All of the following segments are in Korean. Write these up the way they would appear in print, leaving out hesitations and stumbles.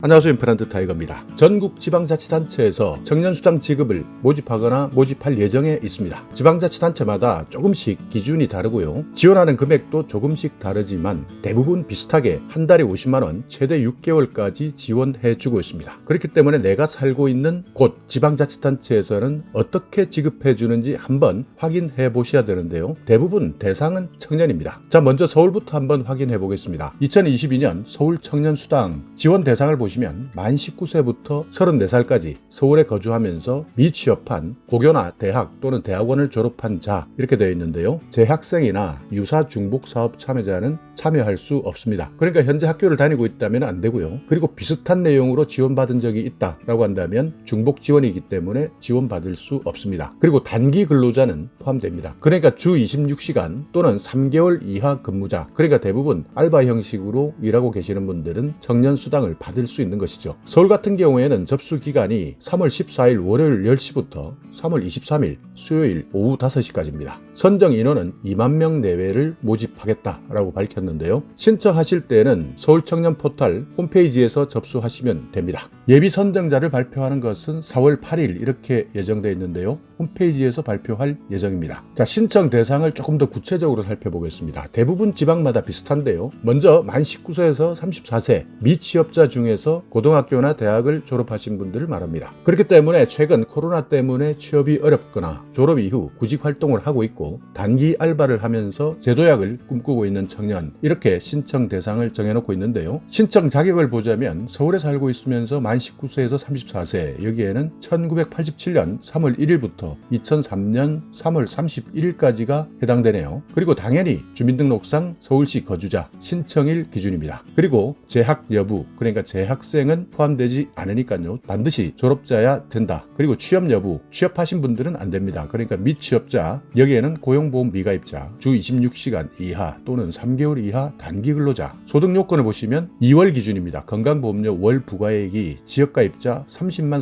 안녕하세요. 임플란트 타이거입니다. 전국 지방자치단체에서 청년수당 지급을 모집하거나 모집할 예정에 있습니다. 지방자치단체마다 조금씩 기준이 다르고요. 지원하는 금액도 조금씩 다르지만 대부분 비슷하게 한 달에 50만원, 최대 6개월까지 지원해주고 있습니다. 그렇기 때문에 내가 살고 있는 곳 지방자치단체에서는 어떻게 지급해주는지 한번 확인해 보셔야 되는데요. 대부분 대상은 청년입니다. 자, 먼저 서울부터 한번 확인해 보겠습니다. 2022년 서울 청년수당 지원 대상을 보시면 만 19세부터 34살까지 서울에 거주하면서 미취업한 고교나 대학 또는 대학원을 졸업한 자 이렇게 되어 있는데요. 재학생이나 유사 중복 사업 참여자는 참여할 수 없습니다. 그러니까 현재 학교를 다니고 있다면 안 되고요. 그리고 비슷한 내용으로 지원받은 적이 있다라고 한다면 중복 지원이기 때문에 지원받을 수 없습니다. 그리고 단기 근로자는 포함됩니다. 그러니까 주 26시간 또는 3개월 이하 근무자, 그러니까 대부분 알바 형식으로 일하고 계시는 분들은 청년수당을 받을 수 있는 것이죠. 서울 같은 경우에는 접수 기간이 3월 14일 월요일 10시부터 3월 23일 수요일 오후 5시까지입니다. 선정 인원은 2만 명 내외를 모집하겠다라고 밝혔는데요. 신청하실 때는 서울 청년 포털 홈페이지에서 접수하시면 됩니다. 예비 선정자를 발표하는 것은 4월 8일 이렇게 예정되어 있는데요. 홈페이지에서 발표할 예정입니다. 자, 신청 대상을 조금 더 구체적으로 살펴보겠습니다. 대부분 지방마다 비슷한데요. 먼저 만 19세에서 34세 미취업자 중에서 고등학교나 대학을 졸업하신 분들을 말합니다. 그렇기 때문에 최근 코로나 때문에 취업이 어렵거나 졸업 이후 구직 활동을 하고 있고 단기 알바를 하면서 제도약을 꿈꾸고 있는 청년, 이렇게 신청 대상을 정해놓고 있는데요. 신청 자격을 보자면 서울에 살고 있으면서 만 19세에서 34세, 여기에는 1987년 3월 1일부터 2003년 3월 31일까지가 해당되네요. 그리고 당연히 주민등록상 서울시 거주자 신청일 기준입니다. 그리고 재학 여부, 그러니까 재학생은 포함되지 않으니까요. 반드시 졸업자야 된다. 그리고 취업 여부, 취업하신 분들은 안 됩니다. 그러니까 미취업자, 여기에는 고용보험 미가입자, 주 26시간 이하 또는 3개월 이하 단기 근로자, 소득 요건을 보시면 2월 기준입니다. 건강보험료 월 부과액이 지역가입자 30만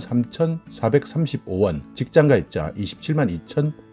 3,435원, 직장가입자 27만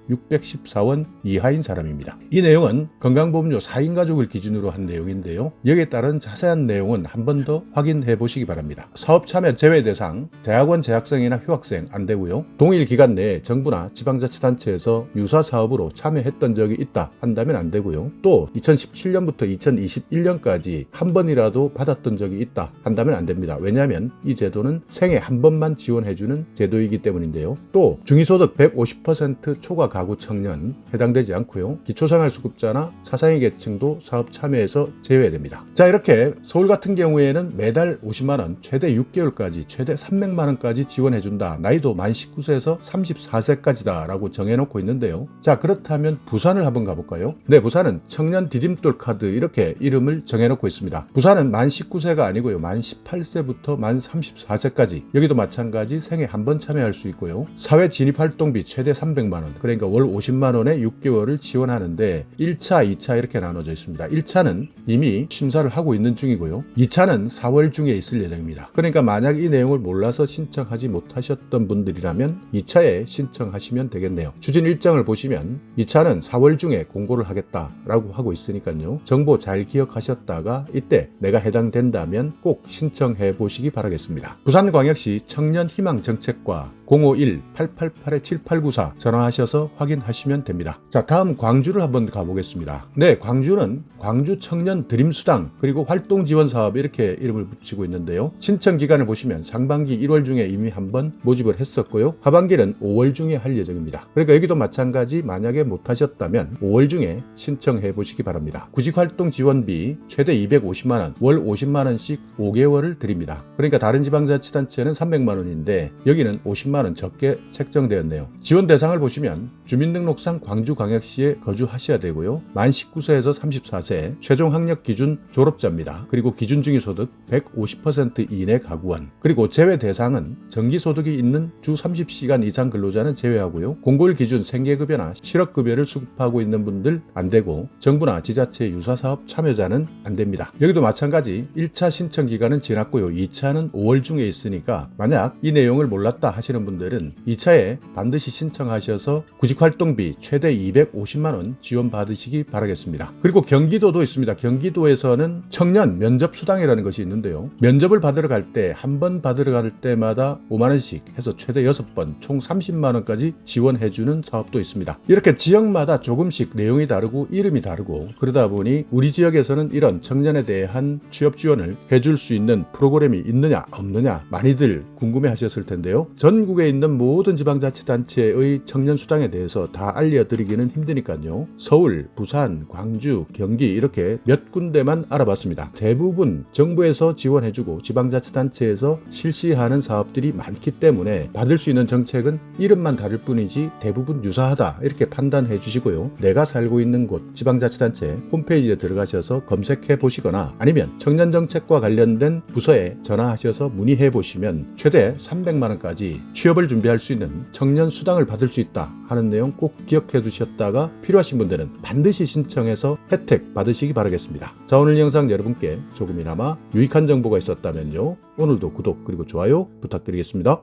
2,614원 이하인 사람입니다. 이 내용은 건강보험료 4인 가족을 기준으로 한 내용인데요. 여기에 따른 자세한 내용은 한 번 더 확인해 보시기 바랍니다. 사업 참여 제외 대상, 대학원 재학생이나 휴학생 안 되고요. 동일 기간 내에 정부나 지방자치단체에서 유사 사업으로 참여했던 적이 있다 한다면 안 되고요. 또 2017년부터 2021년까지 한 번이라도 받았던 적이 있다 한다면 안 됩니다. 왜냐하면 이 제도는 생애 한 번만 지원해주는 제도이기 때문인데요. 또 중위소득 150% 초과 가구 청년 해당되지 않고요. 기초생활수급자나 사상위 계층도 사업 참여에서 제외됩니다. 자, 이렇게 서울 같은 경우에는 매달 50만원, 최대 6개월까지, 최대 300만원까지 지원해준다. 나이도 만 19세에서 34세까지다 라고 정해놓고 있는데요. 자, 그렇다면 부산을 한번 가볼까요? 네, 부산은 청년 디딤돌 카드 이렇게 이름을 정해놓고 있습니다. 부산은 만 19세가 아니고요. 만 18세부터 만 34세까지, 여기도 마찬가지 생애 한 번 참여할 수 있고요. 사회 진입활동비 최대 300만원, 그러니까 월 50만원에 6개월을 지원하는데 1차, 2차 이렇게 나눠져 있습니다. 1차는 이미 심사를 하고 있는 중이고요. 2차는 4월 중에 있을 예정입니다. 그러니까 만약 이 내용을 몰라서 신청하지 못하셨던 분들이라면 2차에 신청하시면 되겠네요. 추진 일정을 보시면 2차는 4월 중에 공고를 하겠다라고 하고 있으니까요. 정보 잘 기억하셨다가 이때 내가 해당된다면 꼭 신청해 보시기 바라겠습니다. 부산광역시 청년희망정책과 051-888-7894 전화하셔서 확인하시면 됩니다. 자, 다음 광주를 한번 가보겠습니다. 네, 광주는 광주 청년 드림수당 그리고 활동지원사업 이렇게 이름을 붙이고 있는데요. 신청 기간을 보시면 상반기 1월 중에 이미 한번 모집을 했었고요. 하반기는 5월 중에 할 예정입니다. 그러니까 여기도 마찬가지 만약에 못하셨다면 5월 중에 신청해 보시기 바랍니다. 구직활동지원비 최대 250만원, 월 50만원씩 5개월을 드립니다. 그러니까 다른 지방자치단체는 300만원인데 여기는 50만원 적게 책정되었네요. 지원 대상을 보시면 주민등록상 광주광역시에 거주하셔야 되고요. 만 19세에서 34세, 최종 학력 기준 졸업자입니다. 그리고 기준 중위소득 150% 이내 가구원, 그리고 제외 대상은 정기소득이 있는 주 30시간 이상 근로자는 제외하고요. 공고일 기준 생계급여나 실업급여를 수급하고 있는 분들 안 되고 정부나 지자체 유사사업 참여자는 안 됩니다. 여기도 마찬가지 1차 신청 기간은 지났고요. 2차는 5월 중에 있으니까 만약 이 내용을 몰랐다 하시는 필요하신 분들은 2차에 반드시 신청하셔서 구직활동비 최대 250만원 지원받으시기 바라겠습니다. 그리고 경기도도 있습니다. 경기도에서는 청년 면접수당이라는 것이 있는데요. 면접을 받으러 갈 때 한 번 받으러 갈 때마다 5만원씩 해서 최대 6번 총 30만원까지 지원해주는 사업도 있습니다. 이렇게 지역마다 조금씩 내용이 다르고 이름이 다르고 그러다 보니 우리 지역에서는 이런 청년에 대한 취업 지원을 해줄 수 있는 프로그램이 있느냐 없느냐 많이들 궁금해 하셨을 텐데요. 전국에 있는 모든 지방자치단체의 청년 수당에 대해서 다 알려드리기는 힘드니까요. 서울, 부산, 광주, 경기 이렇게 몇 군데만 알아봤습니다. 대부분 정부에서 지원해주고 지방자치단체에서 실시하는 사업들이 많기 때문에 받을 수 있는 정책은 이름만 다를 뿐이지 대부분 유사하다 이렇게 판단해 주시고요. 내가 살고 있는 곳 지방자치단체 홈페이지에 들어가셔서 검색해 보시거나 아니면 청년정책과 관련된 부서에 전화하셔서 문의해 보시면 최대 300만원까지 취업을 준비할 수 있는 청년 수당을 받을 수 있다 하는 내용 꼭 기억해 두셨다가 필요하신 분들은 반드시 신청해서 혜택 받으시기 바라겠습니다. 자, 오늘 영상 여러분께 조금이나마 유익한 정보가 있었다면요. 오늘도 구독 그리고 좋아요 부탁드리겠습니다.